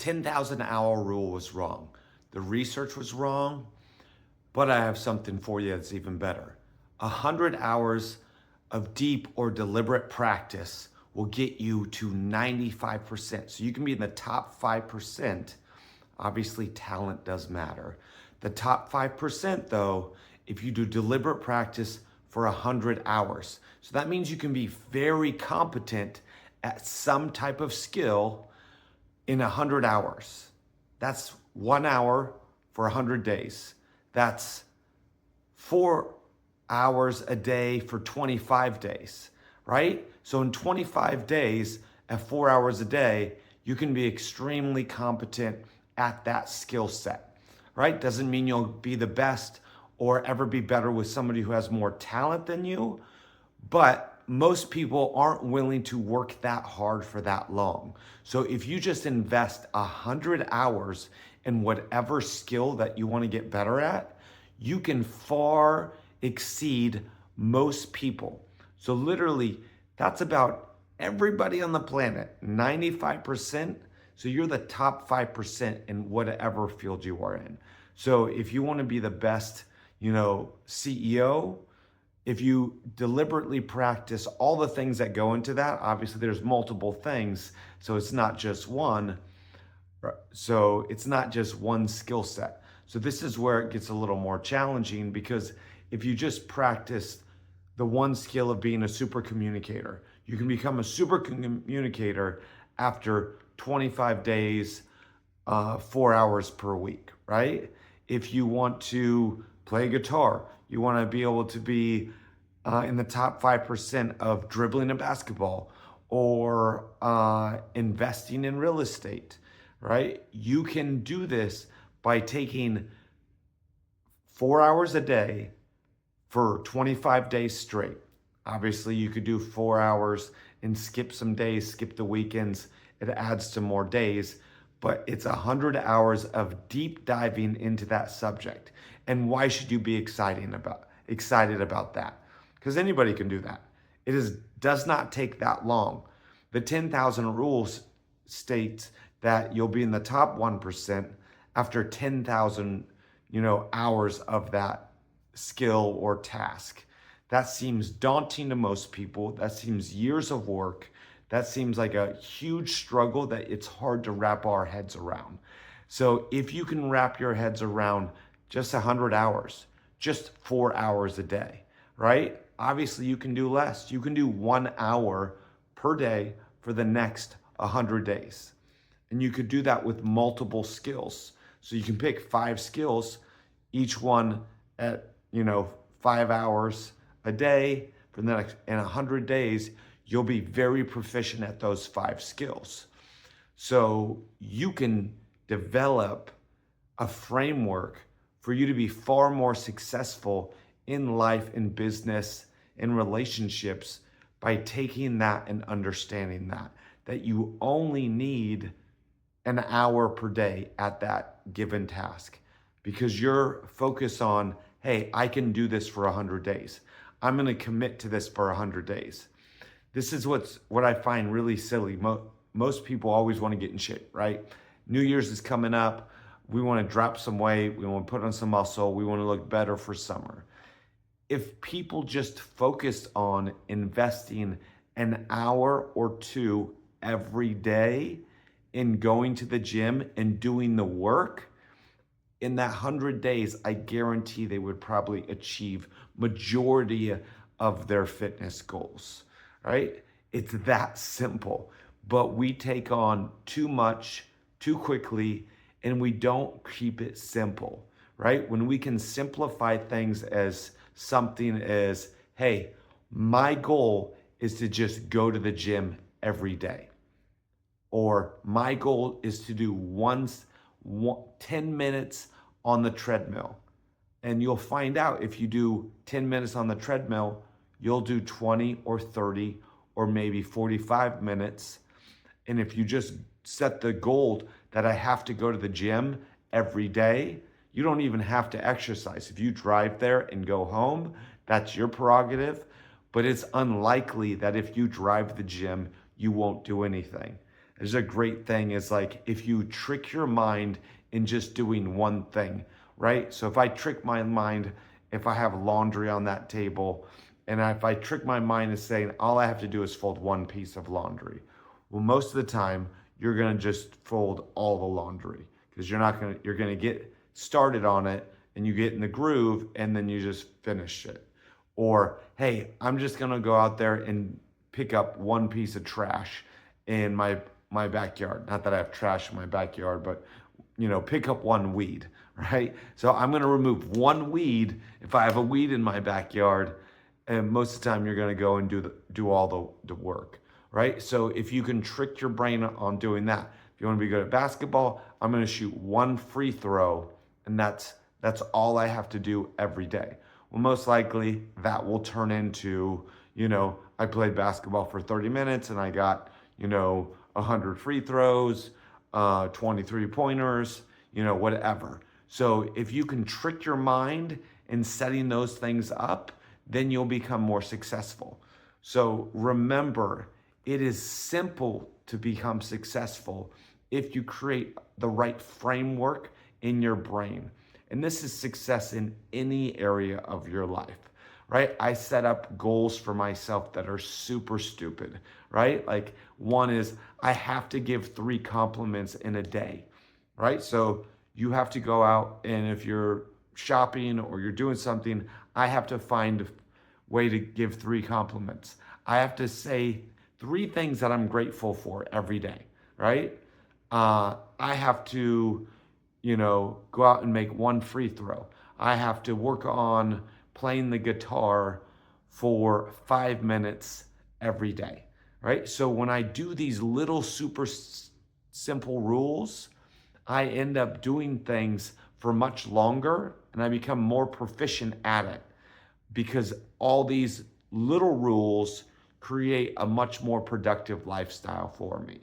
10,000 hour rule was wrong. The research was wrong, but I have something for you that's even better. 100 hours of deep or deliberate practice will get you to 95%. So you can be in the top 5%. Obviously, talent does matter. The top 5%, though, if you do deliberate practice for 100 hours. So that means you can be very competent at some type of skill in 100 hours. That's 1 hour for 100 days. That's 4 hours a day for 25 days, right? So in 25 days, at 4 hours a day, you can be extremely competent at that skill set, right? Doesn't mean you'll be the best or ever be better with somebody who has more talent than you, but most people aren't willing to work that hard for that long. So if you just invest 100 hours in whatever skill that you want to get better at, you can far exceed most people. So literally, that's about everybody on the planet, 95%. So you're the top 5% in whatever field you are in. So if you want to be the best, CEO, if you deliberately practice all the things that go into that, obviously there's multiple things. So it's not just one. So it's not just one skill set. So this is where it gets a little more challenging, because if you just practice the one skill of being a super communicator, you can become a super communicator after 25 days, 4 hours per week, right? If you want to play guitar, you want to be able to be in the top 5% of dribbling a basketball or investing in real estate, right? You can do this by taking 4 hours a day for 25 days straight. Obviously, you could do 4 hours and skip some days, skip the weekends. It adds to more days, but it's 100 hours of deep diving into that subject. And why should you be excited about that? Because anybody can do that. Does not take that long. The 10,000 rules states that you'll be in the top 1% after 10,000, hours of that skill or task. That seems daunting to most people. That seems years of work. That seems like a huge struggle that it's hard to wrap our heads around. So if you can wrap your heads around just 100 hours, just 4 hours a day, right? Obviously you can do less. You can do 1 hour per day for the next 100 days. And you could do that with multiple skills. So you can pick 5 skills, each one at, 5 hours a day for the next, in 100 days, you'll be very proficient at those 5 skills. So you can develop a framework for you to be far more successful in life, in business, in relationships by taking that and understanding that you only need an hour per day at that given task, because you're focused on, hey, I can do this for 100 days. I'm going to commit to this for 100 days. This is what I find really silly. Most people always want to get in shape, right? New Year's is coming up. We want to drop some weight. We want to put on some muscle. We want to look better for summer. If people just focused on investing an hour or 2 every day in going to the gym and doing the work, in that 100 days, I guarantee they would probably achieve majority of their fitness goals, right? It's that simple. But we take on too much too quickly, and we don't keep it simple, right? When we can simplify things as something as, hey, my goal is to just go to the gym every day. Or my goal is to do 10 minutes on the treadmill. And you'll find out if you do 10 minutes on the treadmill, you'll do 20 or 30 or maybe 45 minutes. And if you just set the goal that I have to go to the gym every day, you don't even have to exercise. If you drive there and go home, that's your prerogative. But it's unlikely that if you drive the gym, you won't do anything. There's a great thing is like if you trick your mind in just doing one thing, right? So if I trick my mind, if I have laundry on that table, and if I trick my mind in saying all I have to do is fold one piece of laundry, well, most of the time you're gonna just fold all the laundry because you're gonna get started on it and you get in the groove and then you just finish it. Or, hey, I'm just gonna go out there and pick up one piece of trash in my backyard. Not that I have trash in my backyard, but pick up one weed, right? So I'm gonna remove one weed if I have a weed in my backyard, and most of the time you're gonna go and do all the work, right? So if you can trick your brain on doing that, if you want to be good at basketball, I'm gonna shoot one free throw, and that's all I have to do every day. Well, most likely that will turn into, I played basketball for 30 minutes and I got, 100 free throws, 23 pointers, whatever. So if you can trick your mind in setting those things up, then you'll become more successful. So remember, it is simple to become successful if you create the right framework in your brain. And this is success in any area of your life, right? I set up goals for myself that are super stupid, right? Like one is I have to give 3 compliments in a day, right? So you have to go out, and if you're shopping or you're doing something, I have to find a way to give 3 compliments. I have to say 3 things that I'm grateful for every day, right? I have to, go out and make 1 free throw. I have to work on playing the guitar for 5 minutes every day, right? So when I do these little super simple rules, I end up doing things for much longer and I become more proficient at it because all these little rules create a much more productive lifestyle for me.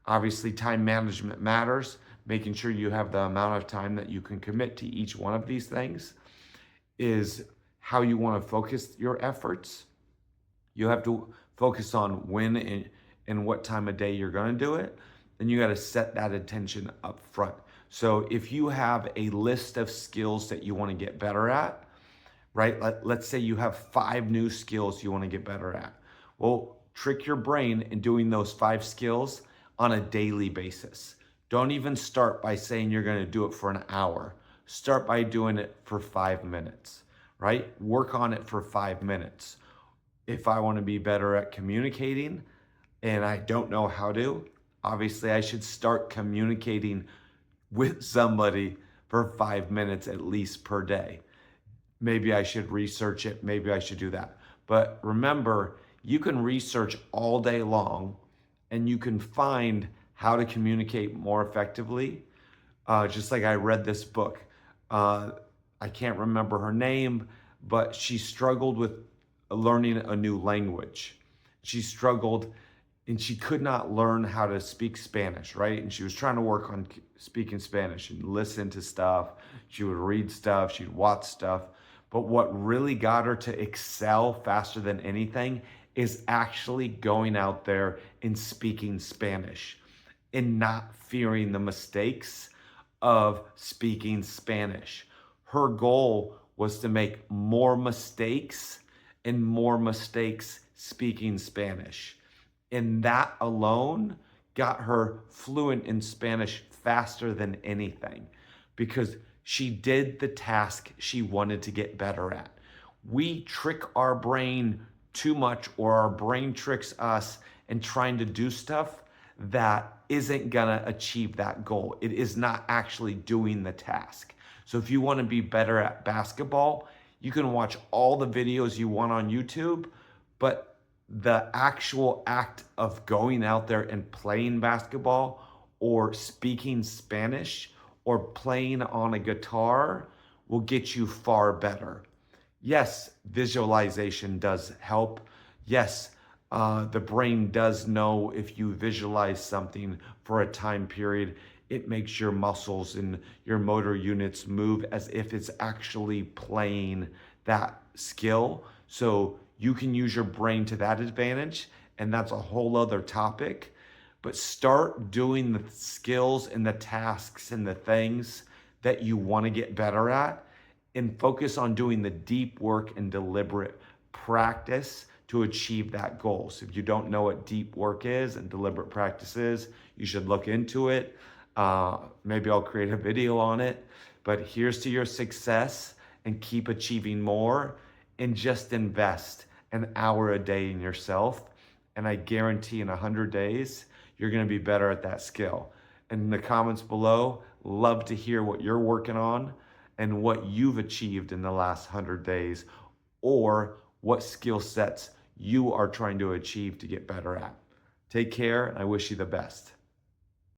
Obviously, time management matters, making sure you have the amount of time that you can commit to each one of these things is how you want to focus your efforts. You have to focus on when and what time of day you're going to do it. Then you got to set that attention up front. So if you have a list of skills that you want to get better at, right? Let's say you have 5 new skills you want to get better at. Well, trick your brain in doing those 5 skills on a daily basis. Don't even start by saying you're going to do it for an hour. Start by doing it for 5 minutes, right? Work on it for 5 minutes. If I want to be better at communicating and I don't know how to, obviously I should start communicating with somebody for 5 minutes at least per day. Maybe I should research it. Maybe I should do that. But remember, you can research all day long and you can find how to communicate more effectively. Just like I read this book. I can't remember her name, but she struggled with learning a new language. She struggled and she could not learn how to speak Spanish, right? And she was trying to work on speaking Spanish and listen to stuff. She would read stuff, she'd watch stuff. But what really got her to excel faster than anything is actually going out there and speaking Spanish and not fearing the mistakes of speaking Spanish. Her goal was to make more mistakes and more mistakes speaking Spanish. And that alone got her fluent in Spanish faster than anything because she did the task she wanted to get better at. We trick our brain too much, or our brain tricks us in trying to do stuff that isn't gonna achieve that goal. It is not actually doing the task. So if you wanna be better at basketball, you can watch all the videos you want on YouTube, but the actual act of going out there and playing basketball or speaking Spanish or playing on a guitar will get you far better. Yes, visualization does help. Yes, the brain does know if you visualize something for a time period, it makes your muscles and your motor units move as if it's actually playing that skill. So you can use your brain to that advantage, and that's a whole other topic. but start doing the skills and the tasks and the things that you want to get better at, and focus on doing the deep work and deliberate practice to achieve that goal. So if you don't know what deep work is and deliberate practice is, you should look into it. Maybe I'll create a video on it, but here's to your success, and keep achieving more, and just invest an hour a day in yourself. And I guarantee in 100 days, you're gonna be better at that skill. In the comments below, love to hear what you're working on and what you've achieved in the last 100 days, or what skill sets you are trying to achieve to get better at. Take care, and I wish you the best.